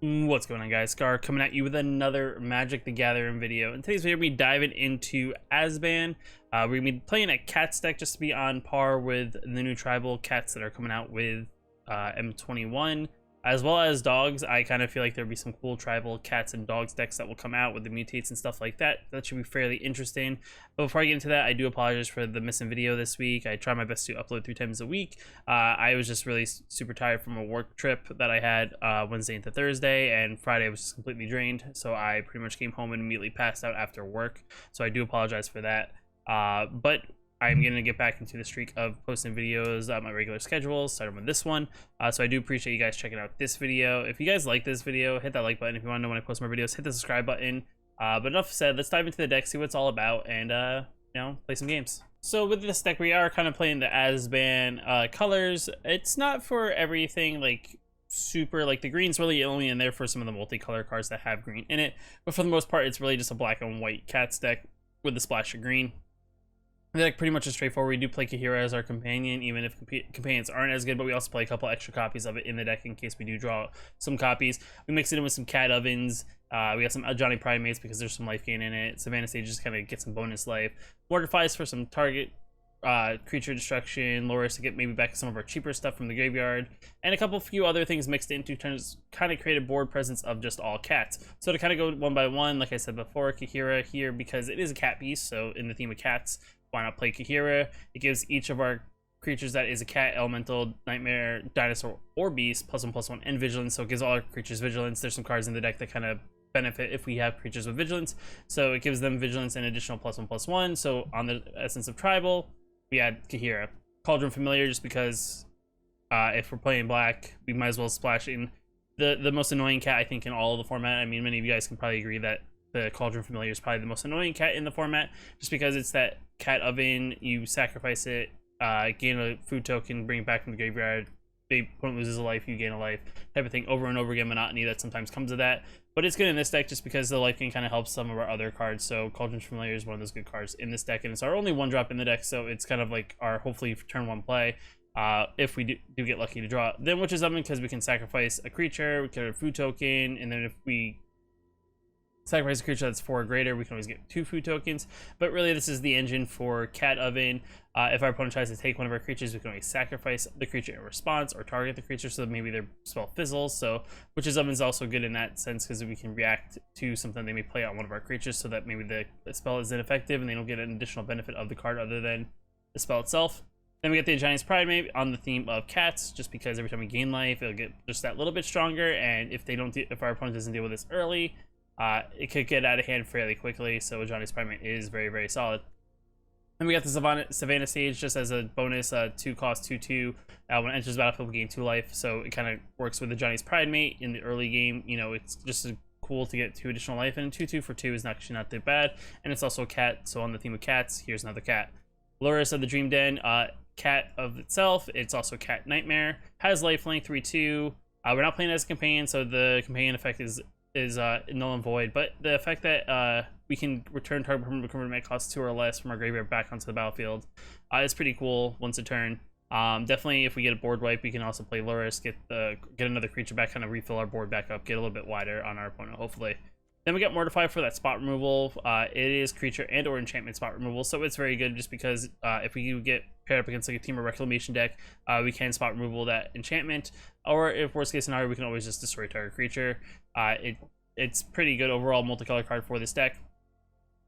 What's going on, guys? Scar coming at you with another Magic the Gathering video. In today's video, we're going to be diving into Abzan. We're going to be playing a cats deck just to be on par with the new tribal cats that are coming out with M21, as well as dogs. I kind of feel like there'll be some cool tribal cats and dogs decks that will come out with the mutates and stuff like that. That should be fairly interesting. But before I get into that, I do apologize for the missing video this week. I try my best to upload 3 times a week. I was just really super tired from a work trip that I had Wednesday into Thursday, and Friday I was just completely drained. So I pretty much came home and immediately passed out after work. So I do apologize for that. But I'm going to get back into the streak of posting videos on my regular schedule, starting with this one. So I do appreciate you guys checking out this video. If you guys like this video, hit that like button. If you want to know when I post more videos, hit the subscribe button. But enough said, let's dive into the deck, see what it's all about, and play some games. So with this deck, we are kind of playing the Abzan colors. It's not for everything, like super, like the green's really only in there for some of the multicolor cards that have green in it. But for the most part, it's really just a black and white cats deck with a splash of green. The deck pretty much is straightforward. We do play Ikoria as our companion, even if companions aren't as good, but we also play a couple extra copies of it in the deck in case we do draw some copies. We mix it in with some cat ovens. We got some Johnny Primates because there's some life gain in it. Savannah Sage just kind of get some bonus life. Mortifies for some target creature destruction. Loris to get maybe back some of our cheaper stuff from the graveyard. And a few other things mixed into turns kind of create a board presence of just all cats. So to kind of go one by one, like I said before, Ikoria here because it is a cat piece, so in the theme of cats, why not play Ikoria? It gives each of our creatures that is a cat, elemental, nightmare, dinosaur, or beast +1/+1 and vigilance. So it gives all our creatures vigilance. There's some cards in the deck that kind of benefit if we have creatures with vigilance. So it gives them vigilance and additional +1/+1. So on the essence of tribal, we add Ikoria. Cauldron Familiar just because if we're playing black, we might as well splash in the most annoying cat I think in all of the format. I mean, many of you guys can probably agree that the Cauldron Familiar is probably the most annoying cat in the format, just because it's that cat oven. You sacrifice it, gain a food token, bring it back from the graveyard. The opponent loses a life, you gain a life, type of thing, over and over again. Monotony that sometimes comes with that, but it's good in this deck just because the life gain kind of helps some of our other cards. So Cauldron Familiar is one of those good cards in this deck, and it's our only 1-drop in the deck, so it's kind of like our hopefully turn 1 play. If we do get lucky to draw, then Witch's Oven because we can sacrifice a creature, we get a food token, and then if we sacrifice a creature that's 4 or greater, we can always get 2 food tokens. But really, this is the engine for Cat Oven. If our opponent tries to take one of our creatures, we can always sacrifice the creature in response or target the creature so that maybe their spell fizzles. So Witch's Oven is also good in that sense because we can react to something they may play on one of our creatures so that maybe the spell is ineffective and they don't get an additional benefit of the card other than the spell itself. Then we get the Giant's Primate on the theme of cats, just because every time we gain life, it'll get just that little bit stronger. And if our opponent doesn't deal with this early, it could get out of hand fairly quickly. So Johnny's Primate is very, very solid. Then we got the Savannah Sage just as a bonus, 2-cost 2/2. When it enters the battlefield, we gain 2 life. So it kind of works with the Johnny's Primate in the early game. You know, it's just cool to get 2 additional life, and 2/2 for 2 is actually not that bad. And it's also a cat. So on the theme of cats, here's another cat. Loris of the Dream Den, cat of itself. It's also cat nightmare. Has lifelink 3/2. We're not playing as a companion, so the companion effect is null and void, but the effect that we can return target permanent converted cost 2 or less from our graveyard back onto the battlefield is pretty cool once a turn. Definitely if we get a board wipe, we can also play Loris, get another creature back, kind of refill our board back up, get a little bit wider on our opponent hopefully. Then we got Mortify for that spot removal. It is creature and or enchantment spot removal, so it's very good just because if we get paired up against like a team of reclamation deck, we can spot removal that enchantment, or if worst case scenario, we can always just destroy target creature. It's pretty good overall multicolor card for this deck.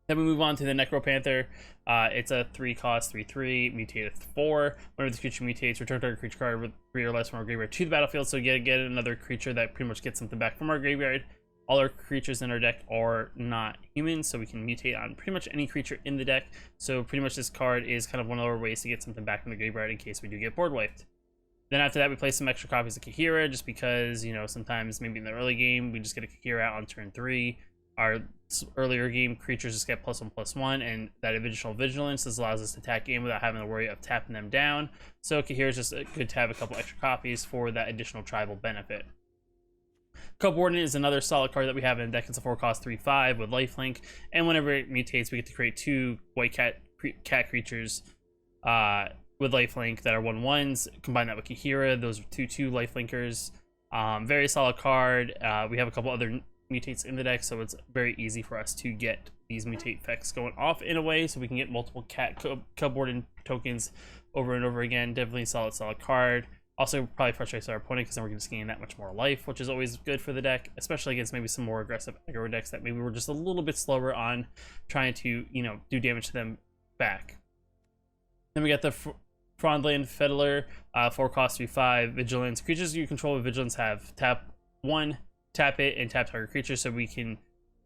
Then we move on to the Necropanther. It's a 3-cost 3/3, mutated 4. Whenever the creature mutates, return target creature card with 3 or less from our graveyard to the battlefield. So get another creature that pretty much gets something back from our graveyard. All our creatures in our deck are not humans, so we can mutate on pretty much any creature in the deck. So pretty much this card is kind of one of our ways to get something back from the graveyard in case we do get board wiped. Then after that, we play some extra copies of Ikoria just because, you know, sometimes maybe in the early game, we just get a Ikoria out on turn 3. Our earlier game creatures just get +1/+1, and that additional vigilance allows us to attack in without having to worry of tapping them down. So Ikoria is just good to have a couple extra copies for that additional tribal benefit. Co-Coordinate is another solid card that we have in the deck. It's a 4-cost 3/5 with lifelink, and whenever it mutates, we get to create 2 white cat creatures with lifelink that are 1/1s. Combine that with Ikoria, those are 2/2 lifelinkers. Very solid card. We have a couple other mutates in the deck, so it's very easy for us to get these mutate effects going off in a way so we can get multiple cat cupboard and tokens over and over again. Definitely a solid card. Also probably frustrates our opponent because then we're just gaining that much more life, which is always good for the deck, especially against maybe some more aggressive aggro decks that maybe we're just a little bit slower on trying to, you know, do damage to them back. Then we got the Frondland Fiddler, 4 cost 3/5 vigilance. Creatures you control with vigilance have tap 1, tap it, and tap target creature. So we can,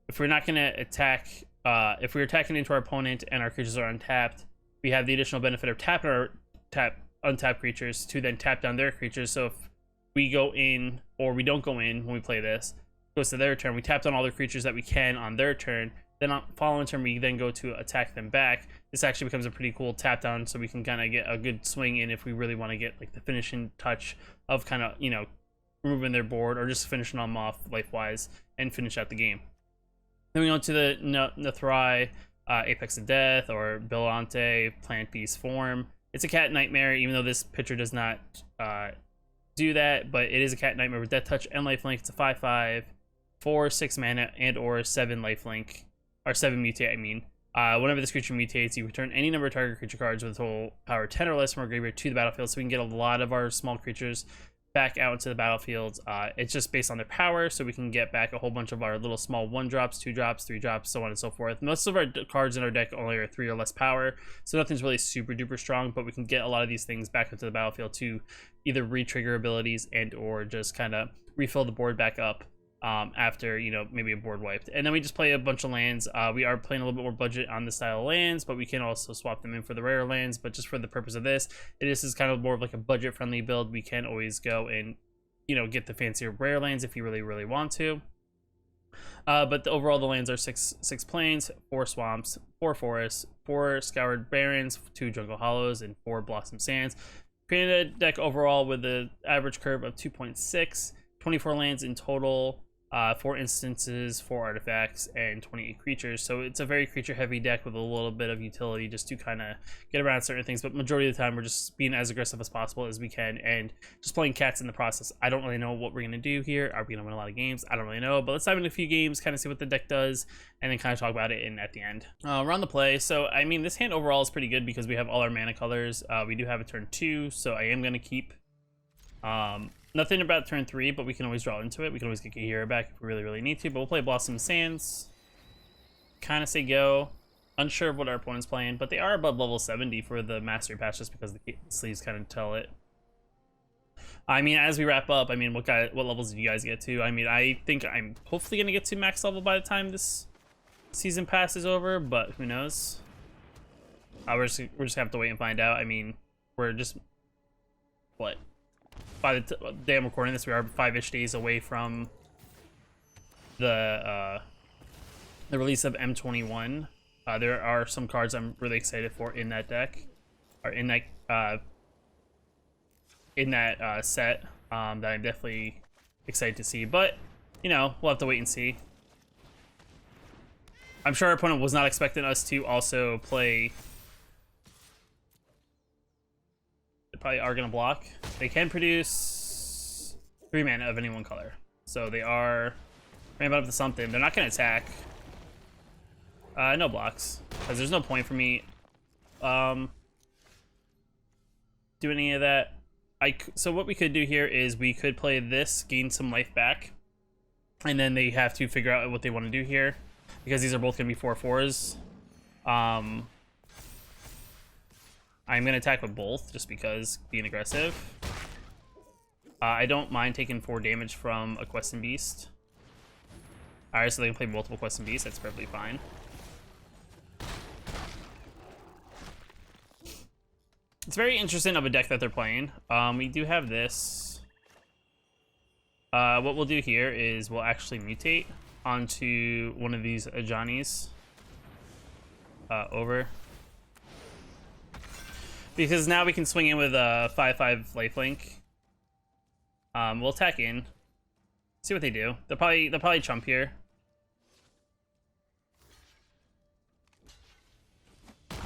if we're not going to attack, if we're attacking into our opponent and our creatures are untapped, we have the additional benefit of tapping our untapped creatures to then tap down their creatures. So if we go in or we don't go in when we play this, it goes to their turn, we tap down all the creatures that we can on their turn. Then on following turn, we then go to attack them back. This actually becomes a pretty cool tap down, so we can kind of get a good swing in if we really want to get like the finishing touch of kind of, you know, removing their board or just finishing them off life-wise and finish out the game. Then we go to the Nethrai, Apex of Death, or Billante, Plant Beast form. It's a cat nightmare, even though this picture does not do that, but it is a cat nightmare with Death Touch and Lifelink. It's a 5/5, 4/6 mana, and or 7 lifelink, or 7 mutate, I mean. Whenever this creature mutates, you return any number of target creature cards with a total power 10 or less from our graveyard to the battlefield, so we can get a lot of our small creatures back out into the battlefield. It's just based on their power, so we can get back a whole bunch of our little small 1-drops, 2-drops, 3-drops, so on and so forth. Most of our cards in our deck only are 3 or less power, so nothing's really super duper strong, but we can get a lot of these things back into the battlefield to either re-trigger abilities and or just kind of refill the board back up after, you know, maybe a board wiped. And then we just play a bunch of lands. We are playing a little bit more budget on the style of lands, but we can also swap them in for the rare lands. But just for the purpose of this, this is kind of more of like a budget friendly build. We can always go and, you know, get the fancier rare lands if you really want to. But overall the lands are 6 plains, 4 swamps, 4 forests, 4 scoured barrens, 2 jungle hollows, and 4 blossom sands. Created a deck overall with the average curve of 2.6, 24 lands in total, 4 instances, 4 artifacts, and 28 creatures. So it's a very creature heavy deck with a little bit of utility just to kind of get around certain things, but majority of the time we're just being as aggressive as possible as we can and just playing cats in the process. I don't really know what we're going to do here. Are we going to win a lot of games? I don't really know, but let's dive into a few games, kind of see what the deck does, and then kind of talk about it at the end. Around the play, so I mean this hand overall is pretty good because we have all our mana colors. We do have a turn 2, so I am going to keep nothing about turn 3, but we can always draw into it. We can always get Ikoria back if we really need to, but we'll play Blossom Sands. Kind of say go. Unsure of what our opponent's playing, but they are above level 70 for the Mastery patch just because the sleeves kind of tell it. I mean, as we wrap up, I mean, what levels did you guys get to? I mean, I think I'm hopefully going to get to max level by the time this season pass is over, but who knows? We're just going to have to wait and find out. I mean, we're just, what? By the day I'm recording this, we are 5-ish days away from the release of M21. There are some cards I'm really excited for in that deck, or in that set that I'm definitely excited to see. But you know, we'll have to wait and see. I'm sure our opponent was not expecting us to also play. Probably are going to block. They can produce 3 mana of any one color, so they are ramping up to something. They're not going to attack. No blocks, because there's no point for me doing any of that. So what we could do here is we could play this, gain some life back, and then they have to figure out what they want to do here, because these are both going to be 4/4s. I'm going to attack with both, just because being aggressive. I don't mind taking 4 damage from a Questing Beast. Alright, so they can play multiple Questing Beasts, that's perfectly fine. It's very interesting of a deck that they're playing. We do have this. What we'll do here is we'll actually mutate onto one of these Ajanis. Over. Because now we can swing in with a 5/5 lifelink. We'll attack in. See what they do. They'll probably chump here.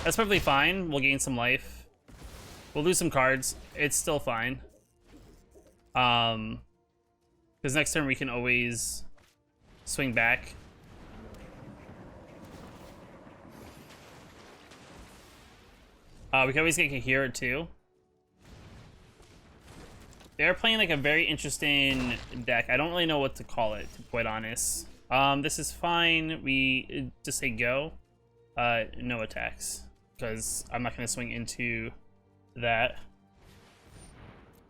That's perfectly fine. We'll gain some life. We'll lose some cards. It's still fine. Because next turn we can always swing back. We can always get Ikoria too. They're playing like a very interesting deck. I don't really know what to call it, to be quite honest. This is fine. We just say go. No attacks, because I'm not going to swing into that.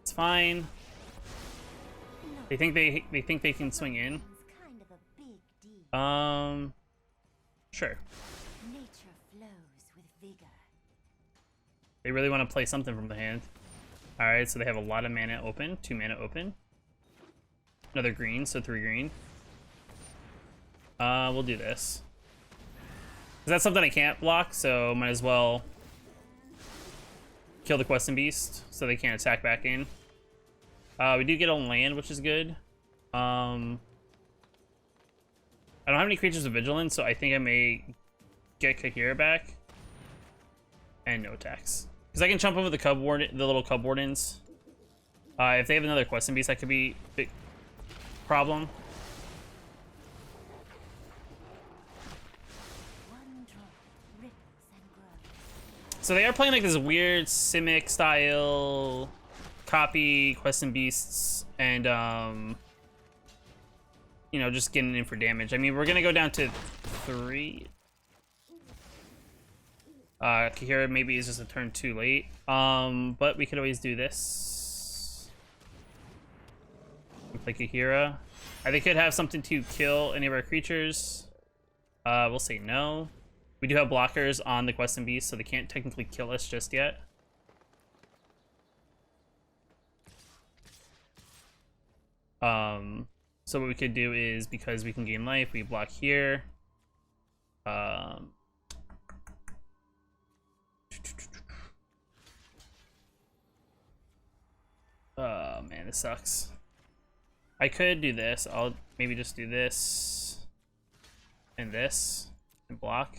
It's fine. They think they can swing in. Sure. They really want to play something from the hand. Alright, so they have a lot of mana open. 2 mana open. Another green, so 3 green. We'll do this. That's something I can't block, so might as well kill the Questing Beast so they can't attack back in. We do get on land, which is good. I don't have any creatures of vigilance, so I think I may get Ikoria back. And no attacks. Because I can jump over the little Cub Wardens. If they have another Questing Beast, that could be a big problem. So they are playing like this weird Simic style copy Questing Beasts and you know, just getting in for damage. I mean, we're gonna go down to 3. Ikoria maybe is just a turn too late. But we could always do this. Play Ikoria. They could have something to kill any of our creatures. We'll say no. We do have blockers on the Questing Beast, so they can't technically kill us just yet. So what we could do is, because we can gain life, we block here. Oh man, this sucks. I could do this. I'll maybe just do this and this and block.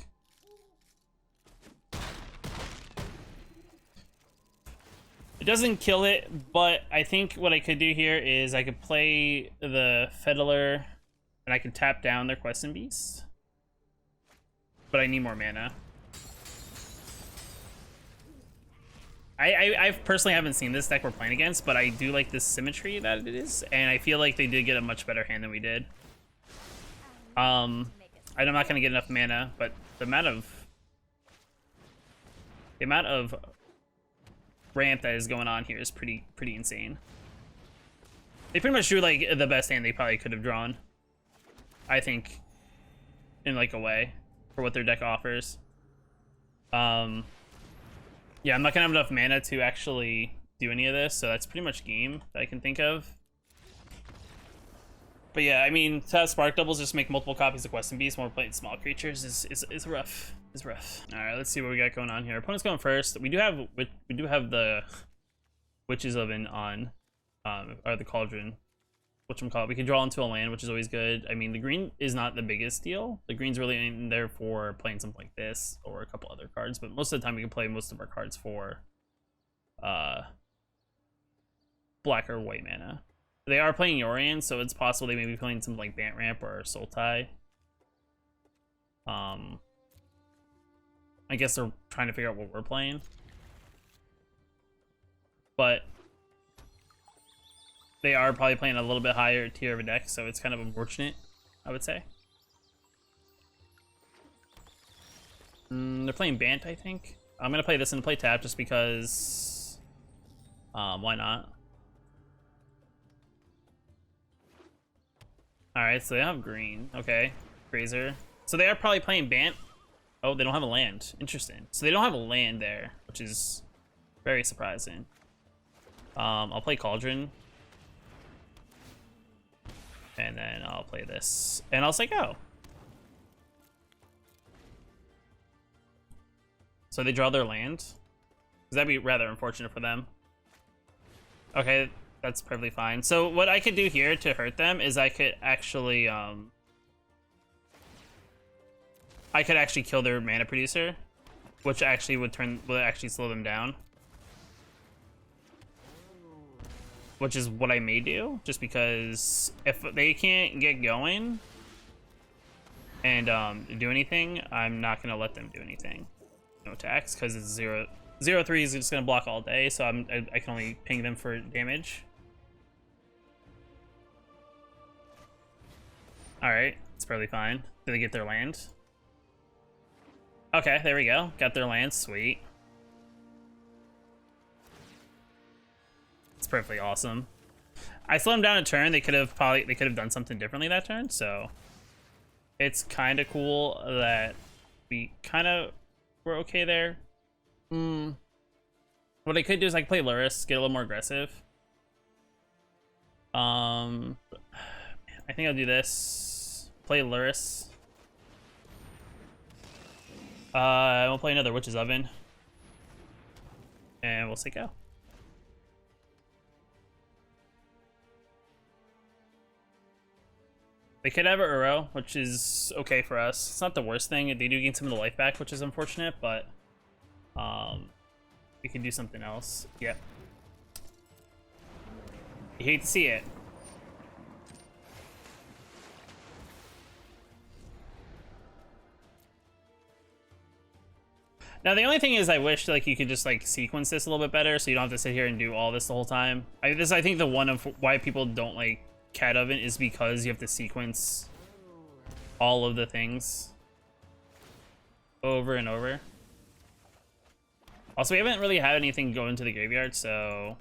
It doesn't kill it, but I think what I could do here is I could play the Fiddler and I could tap down their Questing Beast. But I need more mana. I personally haven't seen this deck we're playing against, but I do like this symmetry that it is, and I feel like they did get a much better hand than we did. I'm not gonna get enough mana, but the amount of ramp that is going on here is pretty insane. They pretty much drew like the best hand they probably could have drawn, I think, in like a way, for what their deck offers. Yeah, I'm not gonna have enough mana to actually do any of this, so that's pretty much game that I can think of. But yeah, I mean, to have Spark Doubles, just make multiple copies of Questing Beast when we're playing small creatures is rough. It's rough. All right, let's see what we got going on here. Opponent's going first. We do have the Witch's Oven on, or the Cauldron, whatchamacallit. We can draw into a land, which is always good. I mean, the green is not the biggest deal. The green's really in there for playing something like this or a couple other cards, but most of the time we can play most of our cards for black or white mana. They are playing Yorion, so it's possible they may be playing something like Bant Ramp or Sultai. I guess they're trying to figure out what we're playing. But they are probably playing a little bit higher tier of a deck, so it's kind of unfortunate, I would say. They're playing Bant, I think. I'm gonna play this and play tap just because. Why not? Alright, so they have green. Okay, Grazer. So they are probably playing Bant. Oh, they don't have a land. Interesting. So they don't have a land there, which is very surprising. I'll play Cauldron. And then I'll play this. And I'll say go. So they draw their land. Because that'd be rather unfortunate for them. Okay, that's perfectly fine. So what I could do here to hurt them is I could actually kill their mana producer, which actually would actually slow them down. which is what I may do, just because if they can't get going and do anything, I'm not gonna let them do anything. No attacks, because it's 0-3 is just gonna block all day, so I can only ping them for damage. All right, it's probably fine. Did they get their land? Okay, there we go. Got their land, sweet. It's perfectly awesome. I slowed them down a turn. They could have done something differently that turn, so it's kind of cool that we kind of were okay there. What I could do is I could play Luris, get a little more aggressive. I think I'll do this. Play Luris. We'll play another Witch's Oven. And we'll say go. They could have an Uro, which is okay for us. It's not the worst thing. They do gain some of the life back, which is unfortunate, but we can do something else. Yep. You hate to see it. Now the only thing is, I wish like you could just like sequence this a little bit better, so you don't have to sit here and do all this the whole time. I think the one of why people don't like Cat Oven is because you have to sequence all of the things over and over. Also, we haven't really had anything go into the graveyard, so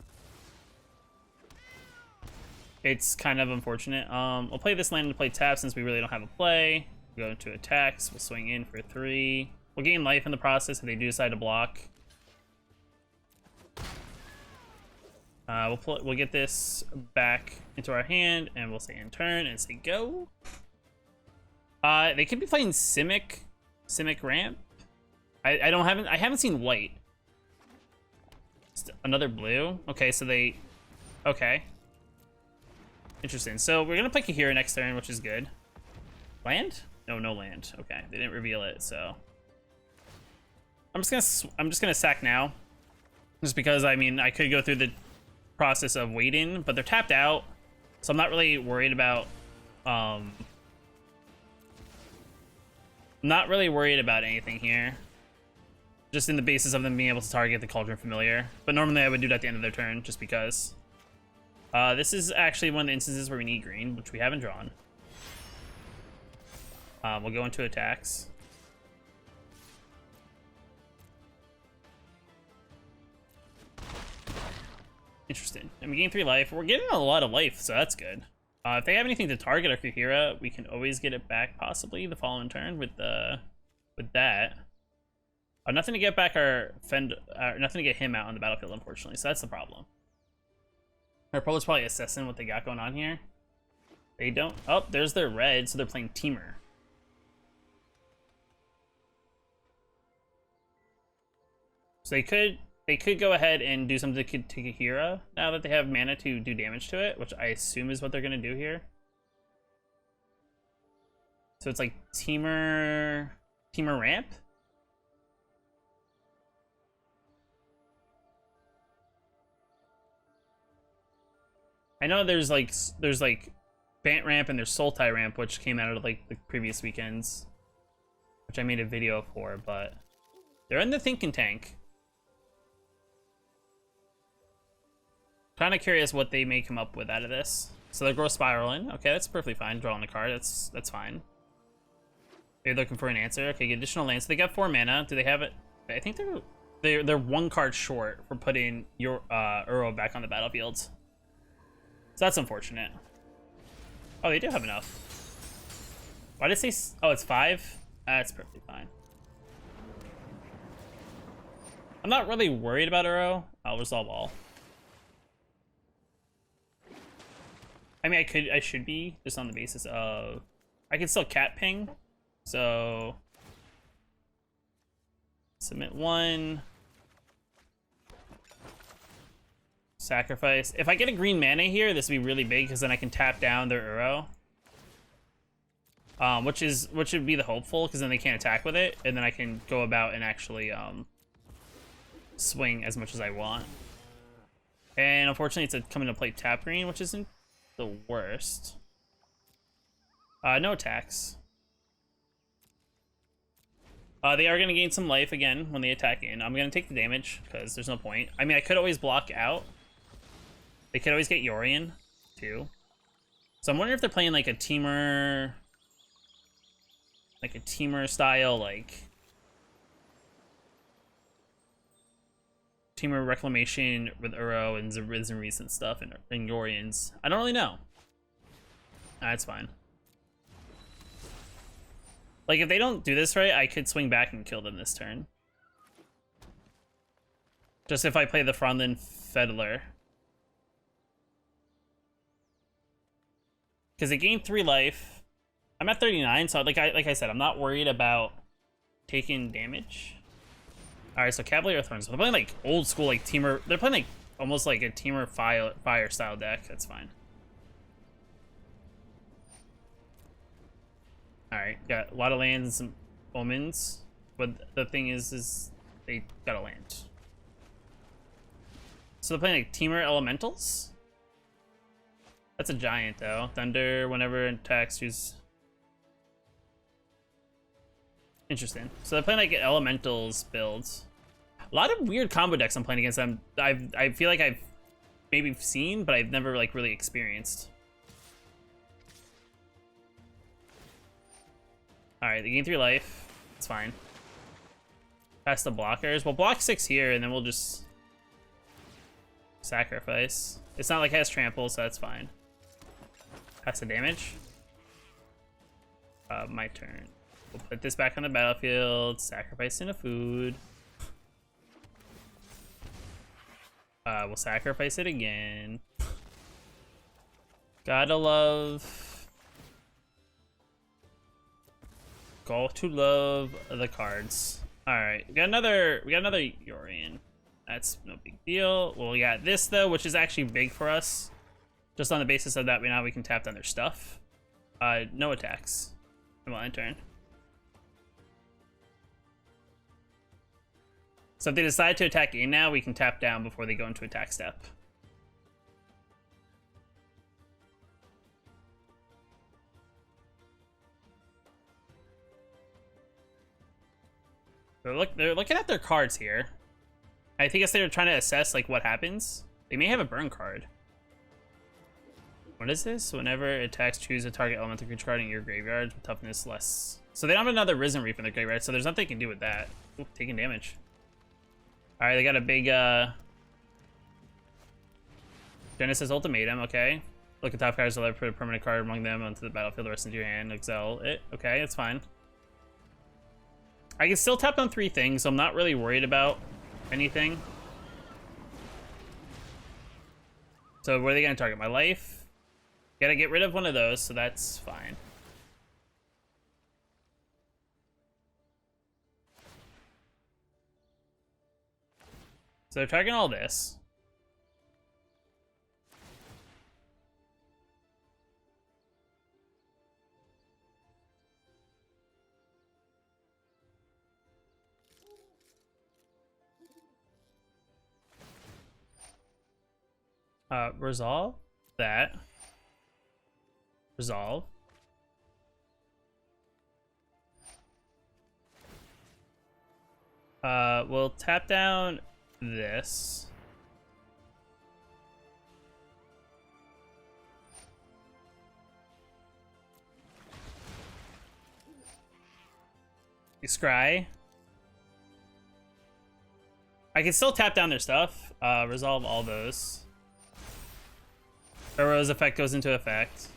it's kind of unfortunate. We'll play this land to play tap since we really don't have a play. We'll go into attacks. We'll swing in for 3. We'll gain life in the process if they do decide to block. We'll get this back into our hand, and we'll say in turn and say go. They could be playing Simic Ramp. I haven't seen white. Just another blue. Okay, so they. Okay. Interesting. So we're gonna play Kahira next turn, which is good. Land? No, no land. Okay, they didn't reveal it, so I'm just gonna sack now, just because I mean I could go through the process of waiting, but they're tapped out, so I'm not really worried about anything here. Just in the basis of them being able to target the Cauldron Familiar, but normally I would do that at the end of their turn, just because. This is actually one of the instances where we need green, which we haven't drawn. We'll go into attacks. Interesting. And we gain 3 life. We're getting a lot of life, so that's good. If they have anything to target our Kahira, we can always get it back possibly the following turn with that. Nothing to get back our nothing to get him out on the battlefield, unfortunately. So that's the problem. Our opponent's probably assessing what they got going on here. They don't. Oh, there's their red, so they're playing Teamer. So they could go ahead and do something to Kahira now that they have mana to do damage to it, which I assume is what they're gonna do here. So it's like Teamer Ramp. I know there's like Bant Ramp and there's Sultai Ramp, which came out of like the previous weekends, which I made a video for, but they're in the thinking tank. Kind of curious what they may come up with out of this. So they're Growth Spiraling. Okay, that's perfectly fine. Drawing a card, that's fine. They're looking for an answer. Okay, get additional lands. So they got 4 mana. Do they have it? I think they're 1 card short for putting your Uro back on the battlefield. So that's unfortunate. Oh, they do have enough. Why did it say? Oh, it's 5. That's perfectly fine. I'm not really worried about Uro. I'll resolve all. I mean, I should be, just on the basis of I can still cat ping. So submit 1. Sacrifice. If I get a green mana here, this would be really big because then I can tap down their Uro. Which would be the hopeful, because then they can't attack with it, and then I can go about and actually swing as much as I want. And unfortunately, it's coming to play tap green, which isn't the worst. No attacks. They are going to gain some life again when they attack in. I'm going to take the damage because there's no point. I mean, I could always block out. They could always get Yorion too. So I'm wondering if they're playing like a teamer style, like teamer reclamation with Uro and Zeriz and recent stuff and Yorions. I don't really know. That's fine. Like, if they don't do this right, I could swing back and kill them this turn. Just if I play the Fronlin Feddler. Because they gain 3 life. I'm at 39, so like I said, I'm not worried about taking damage. Alright, so Cavalier Thorns. They're playing like old school, like teamer. They're playing like almost like a teamer fire style deck. That's fine. Alright, got a lot of lands and some omens. But the thing is they got a land. So they're playing like teamer elementals? That's a giant though. Thunder, whenever it attacks, choose. Interesting. So they're playing like elementals builds. A lot of weird combo decks I'm playing against them. I feel like I've maybe seen, but I've never like really experienced. Alright, they gain 3 life. It's fine. Pass the blockers. We'll block 6 here, and then we'll just sacrifice. It's not like it has trample, so that's fine. Pass the damage. My turn. We'll put this back on the battlefield. Sacrifice in a food. We'll sacrifice it again. Gotta love the cards. All right, we got another Yorion. That's no big deal. Well, we got this though, which is actually big for us. Just on the basis of that, now we can tap down their stuff. No attacks. Well, end turn. So if they decide to attack in now, we can tap down before they go into attack step. They're looking at their cards here. I think they're trying to assess like what happens. They may have a burn card. What is this? Whenever it attacks, choose a target elemental creature card in your graveyard with toughness less. So they don't have another Risen Reef in their graveyard, so there's nothing they can do with that. Ooh, taking damage. All right, they got a big Genesis Ultimatum. Okay, look at top cards. I'll put a permanent card among them onto the battlefield. The rest into your hand. Excel it. Okay, that's fine. I can still tap on 3 things, so I'm not really worried about anything. So what are they gonna target? My life? Gotta get rid of one of those, so that's fine. So they're targeting all this. Resolve that. Resolve. We'll tap down this. Scry. I can still tap down their stuff. Resolve all those. Uro's effect goes into effect.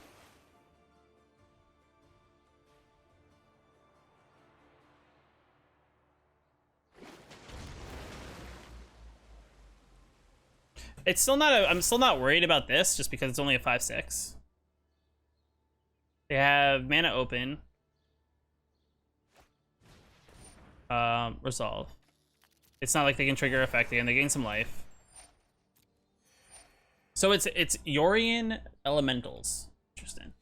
It's still not I'm still not worried about this just because it's only a 5/6. They have mana open. Resolve. It's not like they can trigger effect again. They gain some life. So it's Yorion Elementals. Interesting.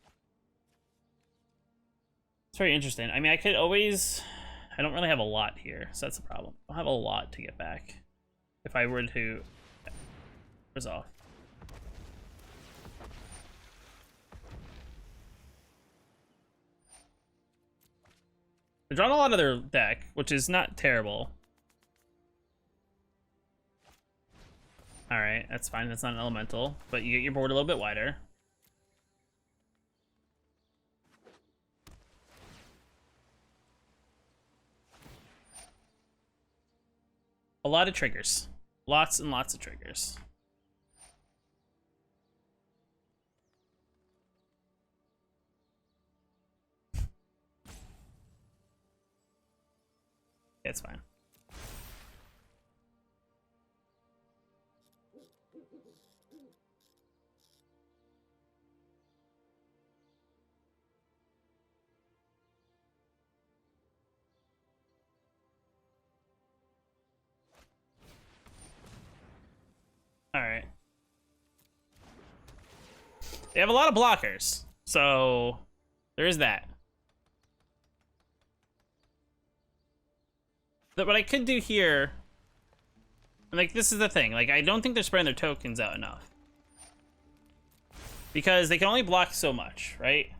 It's very interesting. I mean, I could always... I don't really have a lot here, so that's the problem. I don't have a lot to get back. If I were to... was off. They're drawing a lot of their deck, which is not terrible. Alright, that's fine. That's not an elemental. But you get your board a little bit wider. A lot of triggers. Lots and lots of triggers. It's fine. All right. They have a lot of blockers, so there is that. But what I could do here, like, this is the thing. Like, I don't think they're spreading their tokens out enough. Because they can only block so much, right?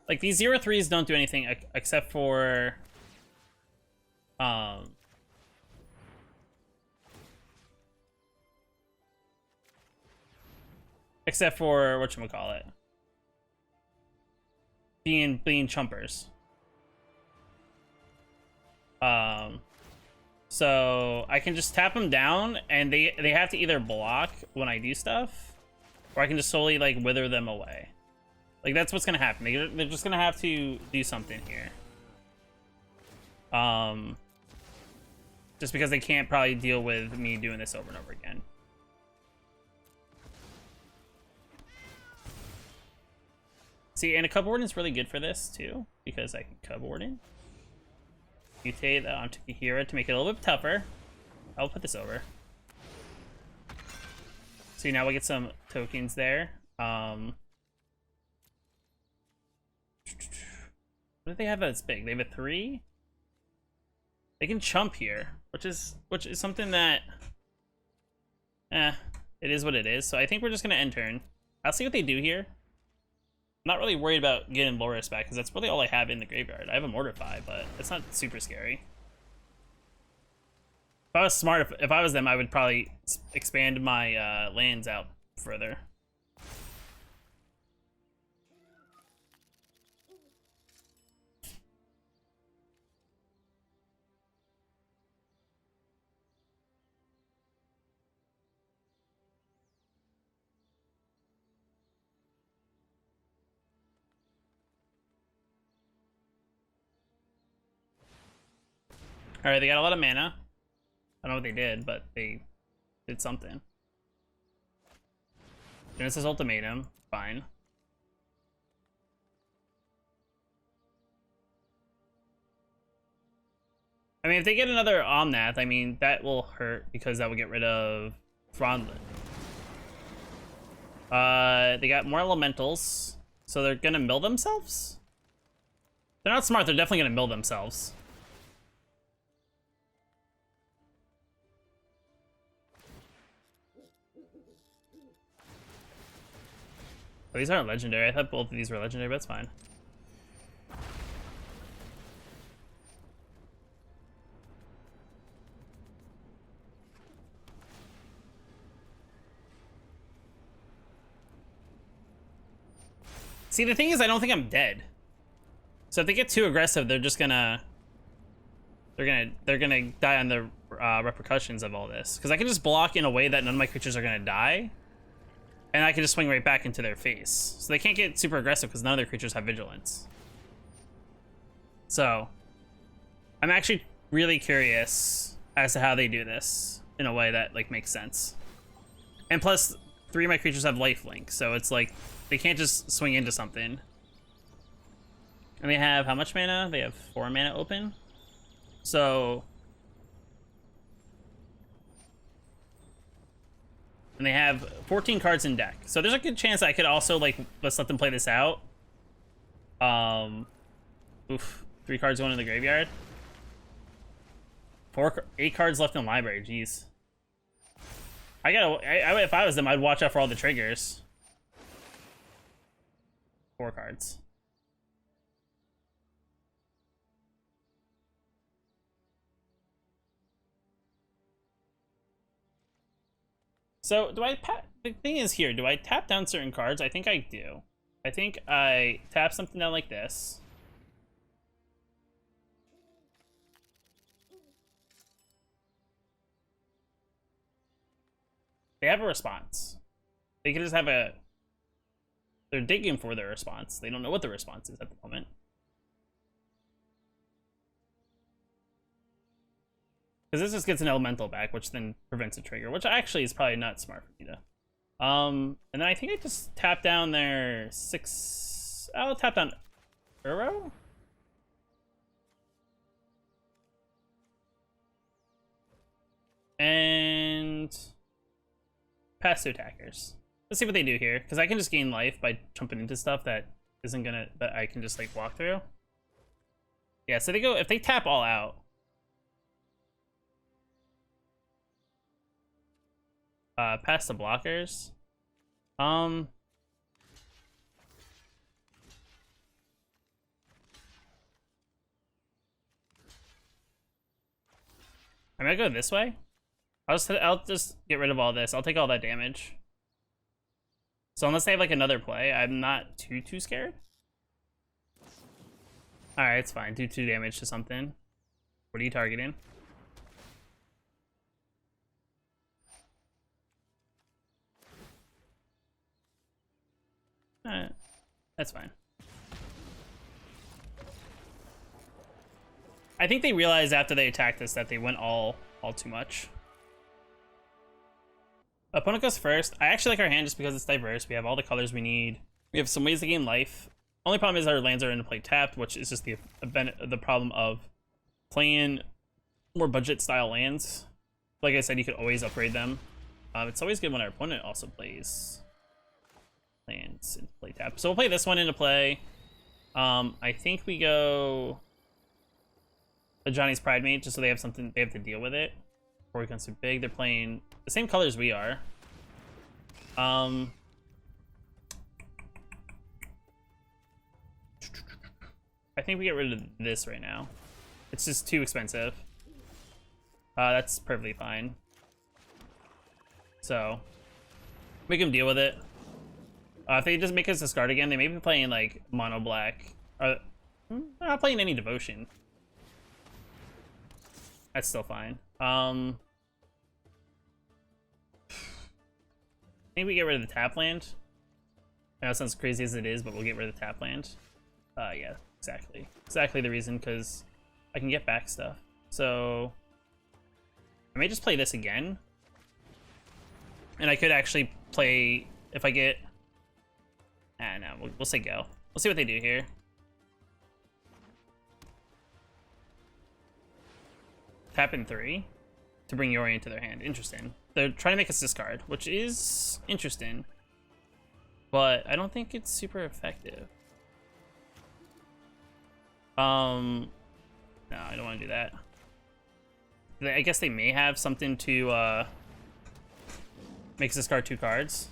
Like, these 0/3s don't do anything except for... except for, whatchamacallit, being chumpers. So I can just tap them down, and they have to either block when I do stuff, or I can just solely, like, wither them away. Like, that's what's gonna happen. They're just gonna have to do something here. Just because they can't probably deal with me doing this over and over again. See, and a Cub Warden is really good for this, too, because I can Cub Warden. Mutate that onto Ikoria to make it a little bit tougher. I'll put this over. See, now we get some tokens there. What do they have that's big? They have a 3? They can chump here, which is something that... it is what it is. So I think we're just going to end turn. I'll see what they do here. I'm not really worried about getting Loris back, because that's really all I have in the graveyard. I have a Mortify, but it's not super scary. If I was smart, if I was them, I would probably expand my lands out further. Alright, they got a lot of mana. I don't know what they did, but they did something. Genesis Ultimatum, fine. I mean, if they get another Omnath, I mean, that will hurt because that will get rid of Frondlin. They got more elementals, so they're gonna mill themselves? They're not smart, they're definitely gonna mill themselves. Oh, these aren't legendary. I thought both of these were legendary, but it's fine. See, the thing is, I don't think I'm dead. So if they get too aggressive, they're just gonna... They're gonna die on the repercussions of all this. Because I can just block in a way that none of my creatures are gonna die. And I can just swing right back into their face. So they can't get super aggressive because none of their creatures have vigilance. So, I'm actually really curious as to how they do this in a way that, like, makes sense. And plus, 3 of my creatures have lifelink, so it's like, they can't just swing into something. And they have how much mana? They have 4 mana open. So... And they have 14 cards in deck. So there's a good chance I could also, like, let's let them play this out. Oof. 3 cards going in the graveyard. 8 cards left in the library. Jeez. If I was them, I'd watch out for all the triggers. 4 cards. So the thing is here, do I tap down certain cards? I think I do. I think I tap something down like this. They have a response. They can just have a... They're digging for their response. They don't know what the response is at the moment. Because this just gets an elemental back, which then prevents a trigger, which actually is probably not smart for me to. And then I think I just tap down their 6... I'll tap down Aggro? And... pass to attackers. Let's see what they do here, because I can just gain life by jumping into stuff that isn't gonna... that I can just, like, walk through. Yeah, so they go... if they tap all out... past the blockers. I'm gonna go this way. I'll just get rid of all this. I'll take all that damage. So unless they have like another play, I'm not too scared. All right, it's fine. Do 2 damage to something. What are you targeting? Alright, that's fine. I think they realized after they attacked us that they went all too much. Opponent goes first. I actually like our hand just because it's diverse. We have all the colors we need. We have some ways to gain life. Only problem is our lands are in play tapped, which is just the problem of playing more budget style lands. Like I said, you could always upgrade them. It's always good when our opponent also plays lands into play tap. So we'll play this one into play. I think we go a Johnny's Pride Mate just so they have something they have to deal with it before we become too big. They're playing the same colors we are. I think we get rid of this right now. It's just too expensive. That's perfectly fine. So make them deal with it. If they just make us discard again, they may be playing like mono black. They're not playing any devotion. That's still fine. I think we get rid of the tap land. I know it sounds crazy as it is, but we'll get rid of the tap land. Yeah, exactly. Exactly the reason, because I can get back stuff. So I may just play this again. And I could actually play, if I get... no, we'll say go. We'll see what they do here. Tap in 3 to bring Ikoria into their hand. Interesting. They're trying to make us discard, which is interesting. But I don't think it's super effective. No, I don't want to do that. I guess they may have something to make us discard 2 cards.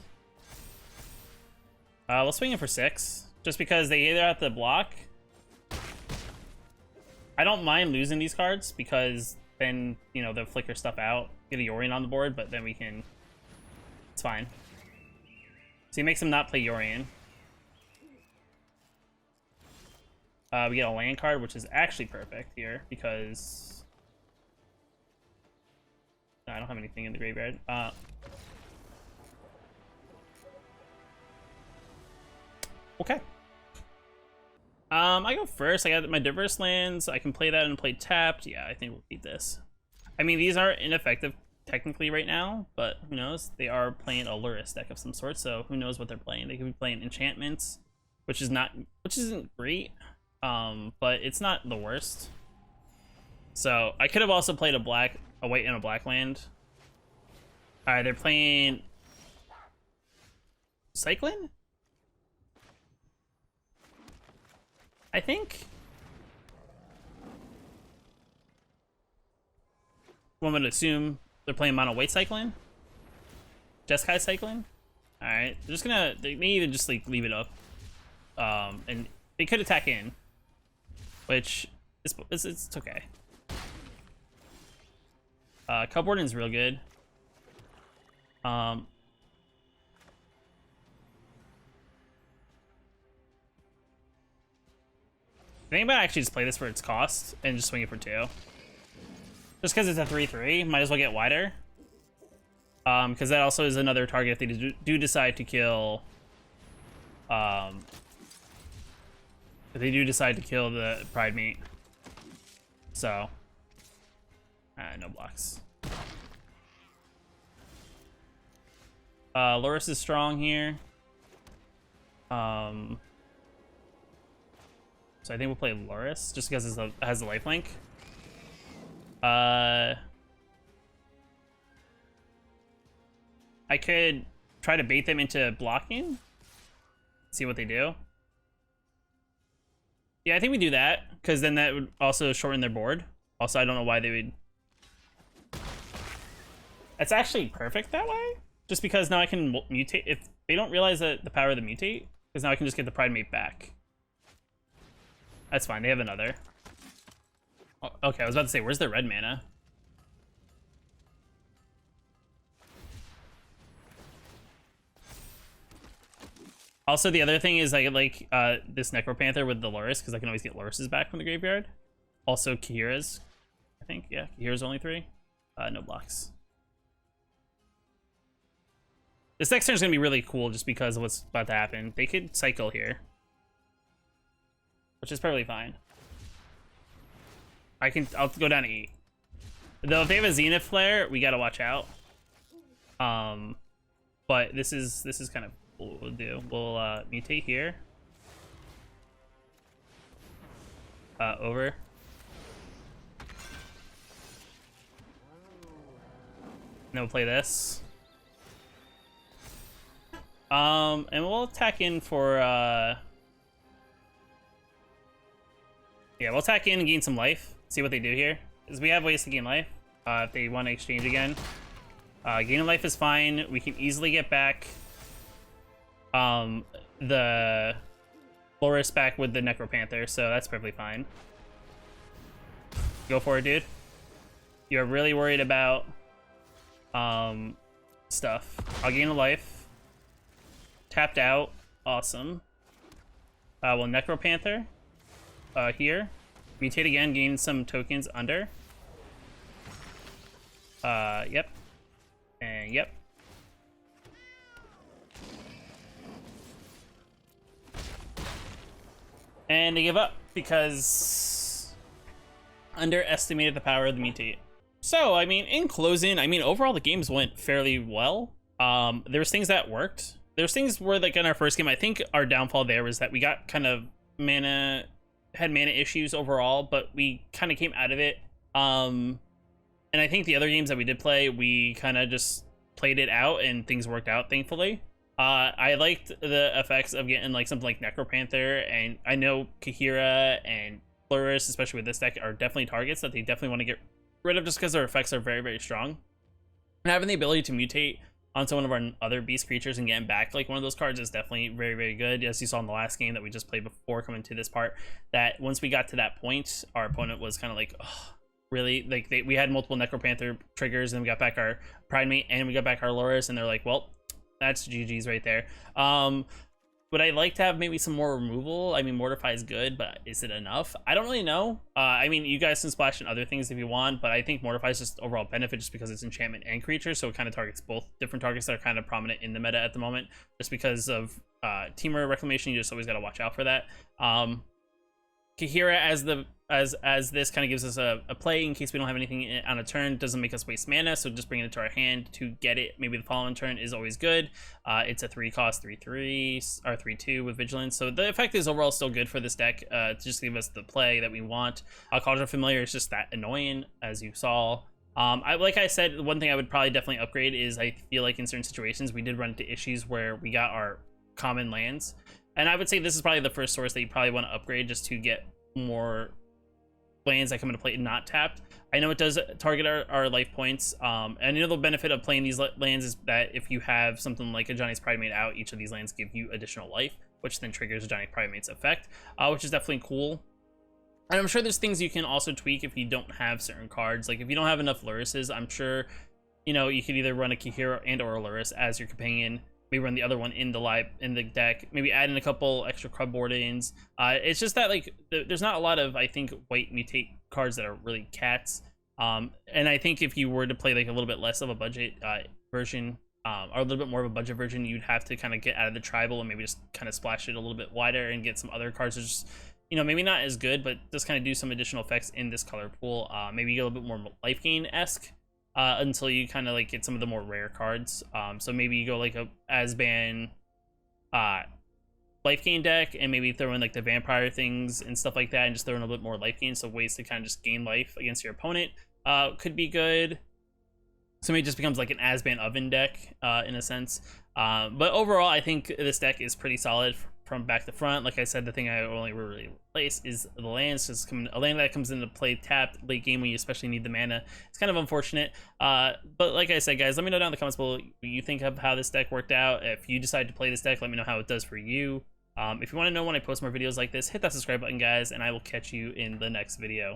We'll swing it for 6, just because they either have to block. I don't mind losing these cards because then, you know, they'll flicker stuff out, get a Yorion on the board, but then we can... It's fine. So he makes him not play Yorion. We get a land card, which is actually perfect here because... No, I don't have anything in the graveyard. Okay. I go first. I got my diverse lands. I can play that and play tapped. Yeah, I think we'll beat this. I mean, these are ineffective technically right now, but who knows? They are playing a Lurrus deck of some sort, so who knows what they're playing? They could be playing enchantments, which isn't great, but it's not the worst. So I could have also played a white and a black land. All right, they're playing Cyclone, I think. One would assume they're playing mono white cycling. Jeskai cycling. Alright, they're just gonna, they may even just like leave it up. And they could attack in, which it's okay. Cupboarding is real good. I think about actually just play this for its cost and just swing it for 2. Just because it's a 3/3, might as well get wider. Because that also is another target if they do decide to kill. If they do decide to kill the Pride Meat. So. No blocks. Loris is strong here. So I think we'll play Loris just because it has a lifelink. I could try to bait them into blocking. See what they do. Yeah, I think we do that because then that would also shorten their board. Also, I don't know why they would. It's actually perfect that way. Just because now I can mutate. If they don't realize that the power of the mutate, because now I can just get the Pride Mate back. That's fine. They have another. Oh, okay, I was about to say, where's their red mana? Also, the other thing is I like this Necropanther with the Loris, because I can always get Loris's back from the graveyard. Also, Kahira's, I think. Yeah, Kahira's only 3. No blocks. This next turn is going to be really cool just because of what's about to happen. They could cycle here, which is perfectly fine. I'll go down to 8. Though if they have a Zenith Flare, we got to watch out. But this is kind of what we'll do. We'll mutate here. Over. And then we'll play this. And we'll attack in for, yeah, we'll attack in and gain some life. See what they do here. Because we have ways to gain life. If they want to exchange again. Gaining life is fine. We can easily get back the Loris back with the Necropanther, so that's perfectly fine. Go for it, dude. You're really worried about stuff. I'll gain a life. Tapped out. Awesome. Well, Necropanther. Here. Mutate again, gain some tokens under. Yep. And yep. And they give up because underestimated the power of the mutate. So, I mean, in closing, I mean, overall the games went fairly well. There's things that worked. There's things where, like, in our first game, I think our downfall there was that we got kind of had mana issues overall, but we kind of came out of it. And I think the other games that we did play, we kind of just played it out and things worked out, thankfully. I liked the effects of getting like something like Necropanther, and I know Kahira and Flourish, especially with this deck, are definitely targets that they definitely want to get rid of just because their effects are very, very strong. And having the ability to mutate onto one of our other beast creatures and getting back like one of those cards is definitely very, very good. As you saw in the last game that we just played before coming to this part, that once we got to that point, our opponent was kind of like, oh, really? Like we had multiple Necropanther triggers, and we got back our Pride Mate and we got back our Loris, and they're like, well, that's GG's right there. Would I like to have maybe some more removal? I mean, Mortify is good, but is it enough? I don't really know. I mean, you guys can splash in other things if you want, but I think Mortify is just overall benefit just because it's enchantment and creature, so it kind of targets both different targets that are kind of prominent in the meta at the moment. Just because of Temur Reclamation, you just always got to watch out for that. Kahira as this kind of gives us a play in case we don't have anything on a turn. Doesn't make us waste mana, so just bringing it to our hand to get it maybe the following turn is always good. It's a 3-cost 3/3 or 3/2 with vigilance, so the effect is overall still good for this deck to just give us the play that we want. Cauldron Familiar is just that annoying, as you saw. Like I said, one thing I would probably definitely upgrade is I feel like in certain situations we did run into issues where we got our common lands, and I would say this is probably the first source that you probably want to upgrade just to get more lands that come into play not tapped. I know it does target our life points, and the benefit of playing these lands is that if you have something like a Johnny's Pridemate out, each of these lands give you additional life, which then triggers Johnny Pridemate's effect, which is definitely cool. And I'm sure there's things you can also tweak if you don't have certain cards. Like if you don't have enough Lurises, I'm sure, you know, you could either run a Kihiro and or a Luris as your companion, maybe run the other one in the deck, maybe add in a couple extra cardboard ins. It's just that like there's not a lot of, I think, white mutate cards that are really cats. And I think if you were to play like a little bit less of a budget version, or a little bit more of a budget version, you'd have to kind of get out of the tribal and maybe just kind of splash it a little bit wider and get some other cards that just, you know, maybe not as good, but just kind of do some additional effects in this color pool. Maybe get a little bit more life gain-esque until you kind of like get some of the more rare cards. So maybe you go like a Azban life gain deck and maybe throw in like the vampire things and stuff like that and just throw in a little bit more life gain. So ways to kind of just gain life against your opponent could be good. So maybe it just becomes like an Azban oven deck in a sense. But overall, I think this deck is pretty solid from back to front. Like I said, the thing I only really replace is the lands. Just a land that comes into play tapped late game when you especially need the mana. It's kind of unfortunate. But like I said, guys, let me know down in the comments below what you think of how this deck worked out. If you decide to play this deck, let me know how it does for you. If you want to know when I post more videos like this, hit that subscribe button, guys, and I will catch you in the next video.